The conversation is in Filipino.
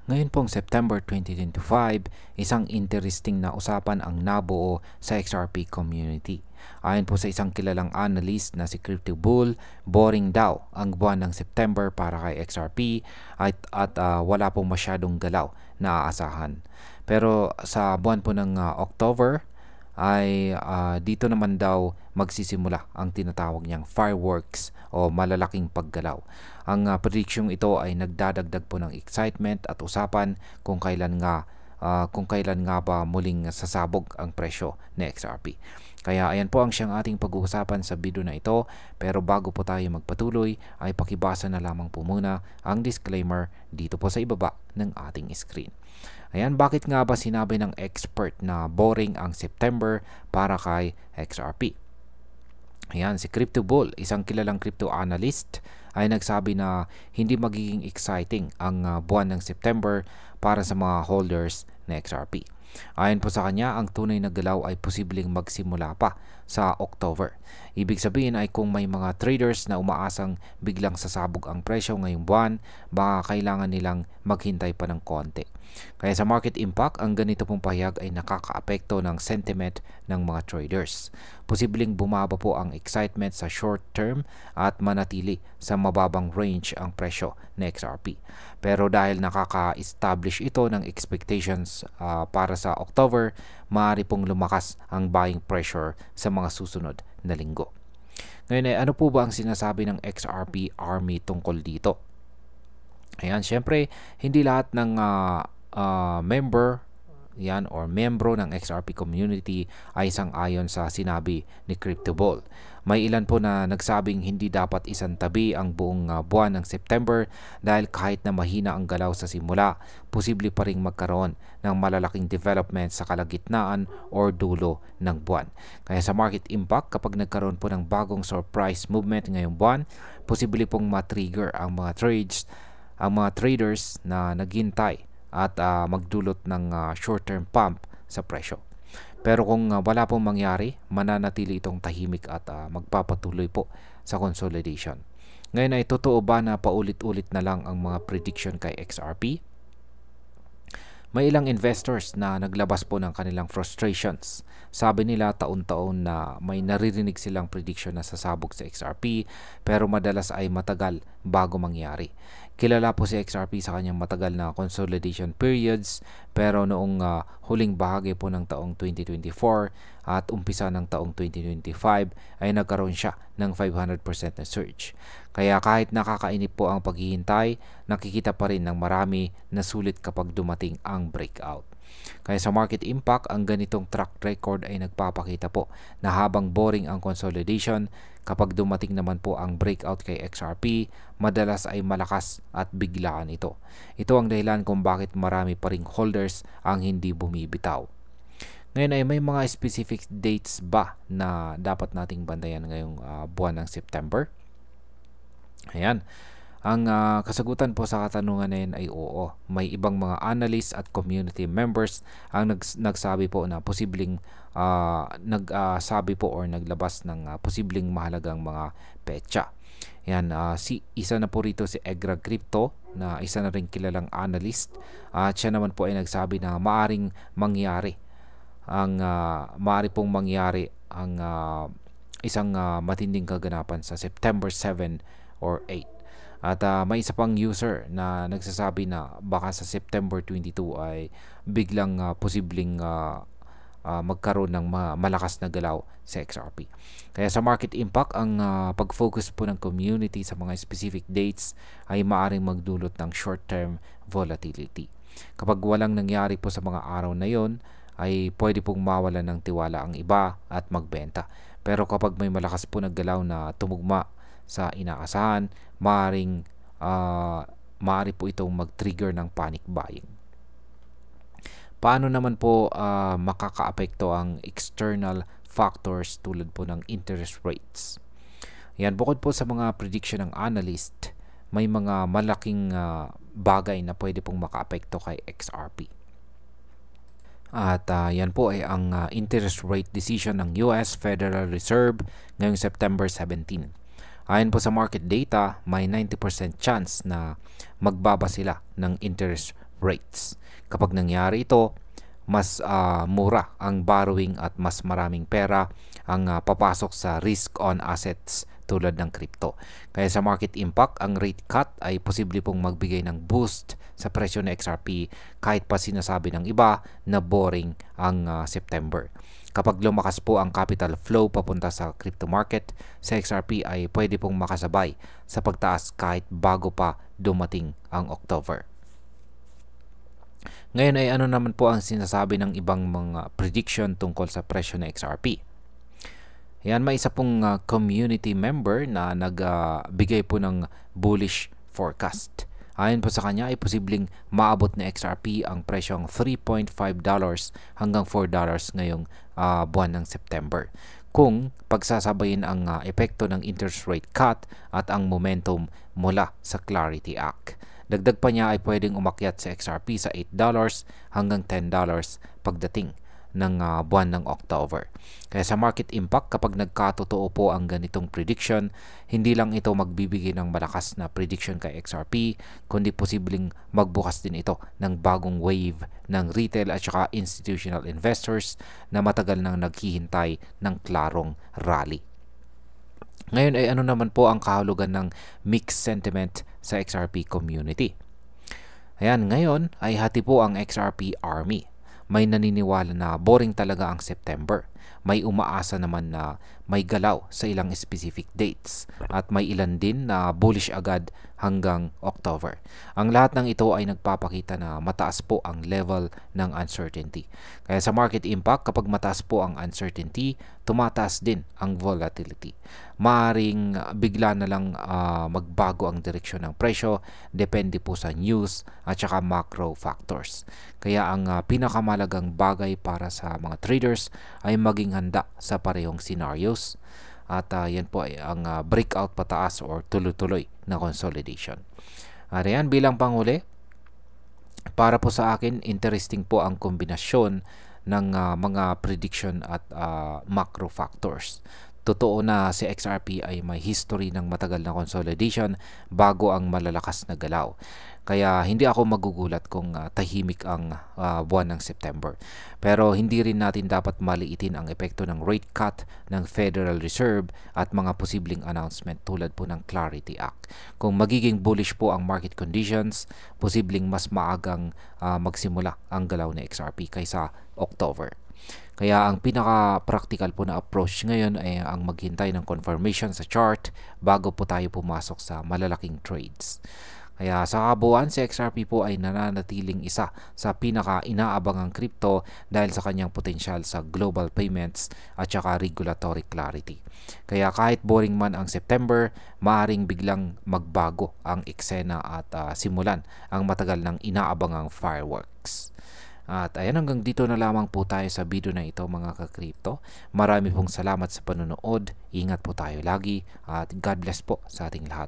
Ngayon pong September 2025, isang interesting na usapan ang nabuo sa XRP community. Ayon po sa isang kilalang analyst na si Crypto Bull, boring daw ang buwan ng September para kay XRP at wala pong masyadong galaw na aasahan. Pero sa buwan po ng October, ay dito naman daw magsisimula ang tinatawag niyang fireworks o malalaking paggalaw. Ang predicsyong ito ay nagdadagdag po ng excitement at usapan kung kailan nga ba muling sasabog ang presyo ng XRP. Kaya ayan po ang siyang ating pag-uusapan sa video na ito, pero bago po tayo magpatuloy ay pakibasa na lamang po muna ang disclaimer dito po sa ibaba ng ating screen. Ayan, bakit nga ba sinabi ng expert na boring ang September para kay XRP? Ayan, si Crypto Bull, isang kilalang crypto analyst, ay nagsabi na hindi magiging exciting ang buwan ng September para sa mga holders na XRP. Ayon po sa kanya, ang tunay na galaw ay posibleng magsimula pa sa October. Ibig sabihin ay kung may mga traders na umaasang biglang sasabog ang presyo ngayong buwan, baka kailangan nilang maghintay pa ng konti. Kaya sa market impact, ang ganito pong pahayag ay nakakaapekto ng sentiment ng mga traders. Posibleng bumaba po ang excitement sa short term at manatili sa mababang range ang presyo ng XRP. Pero dahil nakaka-establish ito ng expectations para sa October, maaari pong lumakas ang buying pressure sa mga susunod na linggo. Ngayon, ano po ba ang sinasabi ng XRP Army tungkol dito? Ayan, syempre, hindi lahat ng member yan or membro ng XRP community ay sang-ayon sa sinabi ni Crypto Bull. May ilan po na nagsabing hindi dapat isantabi ang buong buwan ng September dahil kahit na mahina ang galaw sa simula, posible pa ring magkaroon ng malalaking development sa kalagitnaan or dulo ng buwan. Kaya sa market impact, kapag nagkaroon po ng bagong surprise movement ngayong buwan, posible pong matrigger ang mga traders na naghintay at magdulot ng short-term pump sa presyo. Pero kung wala pong mangyari, mananatili itong tahimik at magpapatuloy po sa consolidation. Ngayon ay totoo ba na paulit-ulit na lang ang mga prediction kay XRP? May ilang investors na naglabas po ng kanilang frustrations. Sabi nila taon-taon na may naririnig silang prediction na sasabog sa XRP pero madalas ay matagal bago mangyari. Kilala po si XRP sa kanyang matagal na consolidation periods pero noong huling bahagi po ng taong 2024 at umpisa ng taong 2025 ay nagkaroon siya ng 500% na surge. Kaya kahit nakakainip po ang paghihintay, nakikita pa rin ng marami na sulit kapag dumating ang breakout. Kaya sa market impact, ang ganitong track record ay nagpapakita po na habang boring ang consolidation, kapag dumating naman po ang breakout kay XRP, madalas ay malakas at biglaan ito. Ito ang dahilan kung bakit marami pa ring holders ang hindi bumibitaw. Ngayon ay may mga specific dates ba na dapat nating bantayan ngayong buwan ng September? Ayan. Ang kasagutan po sa katanungan na yan ay oo. May ibang mga analysts at community members ang nagsabi po na posibleng nagsabi po or naglabas ng posibleng mahalagang mga petsa. Yan, isa na po rito si Egra Crypto na isa na rin kilalang analyst at siya naman po ay nagsabi na maaari pong mangyari ang isang matinding kaganapan sa September 7 or 8. At may isa pang user na nagsasabi na baka sa September 22 ay biglang posibleng magkaroon ng malakas na galaw sa XRP. Kaya sa market impact, ang pag-focus po ng community sa mga specific dates ay maaaring magdulot ng short-term volatility. Kapag walang nangyari po sa mga araw na yon, ay pwede pong mawalan ng tiwala ang iba at magbenta. Pero kapag may malakas po na galaw na tumugma sa inaasahan, maaari po itong mag-trigger ng panic buying. Paano naman po makakaapekto ang external factors tulad po ng interest rates? Yan, bukod po sa mga prediction ng analyst, may mga malaking bagay na pwede pong makaapekto kay XRP. At yan po ay ang interest rate decision ng US Federal Reserve ngayong September 17. Ayon po sa market data, may 90% chance na magbaba sila ng interest rates. Kapag nangyari ito, mas mura ang borrowing at mas maraming pera ang papasok sa risk-on assets tulad ng crypto. Kaya sa market impact, ang rate cut ay posible pong magbigay ng boost sa presyo ng XRP kahit pa sinasabi ng iba na boring ang September. Kapag lumakas po ang capital flow papunta sa crypto market, sa XRP ay pwede pong makasabay sa pagtaas kahit bago pa dumating ang October. Ngayon ay ano naman po ang sinasabi ng ibang mga prediction tungkol sa presyo ng XRP. Yan, may isa pong community member na nagbigay po ng bullish forecast. Ayon po sa kanya ay posibleng maabot na XRP ang presyong $3.5 hanggang $4 ngayong buwan ng September. Kung pagsasabayin ang epekto ng interest rate cut at ang momentum mula sa Clarity Act. Dagdag pa niya ay pwedeng umakyat sa XRP sa $8 hanggang $10 pagdating ng buwan ng October. Kaya sa market impact, kapag nagkatotoo po ang ganitong prediction, hindi lang ito magbibigay ng malakas na prediction kay XRP, kundi posibleng magbukas din ito ng bagong wave ng retail at saka institutional investors na matagal nang naghihintay ng klarong rally. Ngayon ay ano naman po ang kahulugan ng mixed sentiment sa XRP community? Ayan, ngayon ay hati po ang XRP Army. May naniniwala na boring talaga ang September. May umaasa naman na may galaw sa ilang specific dates. At may ilan din na bullish agad hanggang October. Ang lahat ng ito ay nagpapakita na mataas po ang level ng uncertainty. Kaya sa market impact, kapag mataas po ang uncertainty, tumataas din ang volatility. Maaring bigla na lang magbago ang direksyon ng presyo, depende po sa news at saka macro factors. Kaya ang pinakamalagang bagay para sa mga traders ay maging handa sa parehong scenarios. At yan po ay ang breakout pataas or tuloy-tuloy na consolidation. At yan, bilang panghuli, para po sa akin, interesting po ang kombinasyon ng mga prediction at macro factors. Totoo na si XRP ay may history ng matagal na consolidation bago ang malalakas na galaw. Kaya hindi ako magugulat kung tahimik ang buwan ng September. Pero hindi rin natin dapat maliitin ang epekto ng rate cut ng Federal Reserve at mga posibleng announcement tulad po ng Clarity Act. Kung magiging bullish po ang market conditions, posibleng mas maagang magsimula ang galaw ng XRP kaysa October. Kaya ang pinaka-practical po na approach ngayon ay ang maghintay ng confirmation sa chart bago po tayo pumasok sa malalaking trades. Kaya sa kabuuan, si XRP po ay nananatiling isa sa pinaka-inaabangang crypto dahil sa kanyang potensyal sa global payments at saka regulatory clarity. Kaya kahit boring man ang September, maaring biglang magbago ang eksena at simulan ang matagal ng inaabangang fireworks. At ayan, hanggang dito na lamang po tayo sa video na ito mga ka-crypto. Marami pong salamat sa panonood. Ingat po tayo lagi at God bless po sa ating lahat.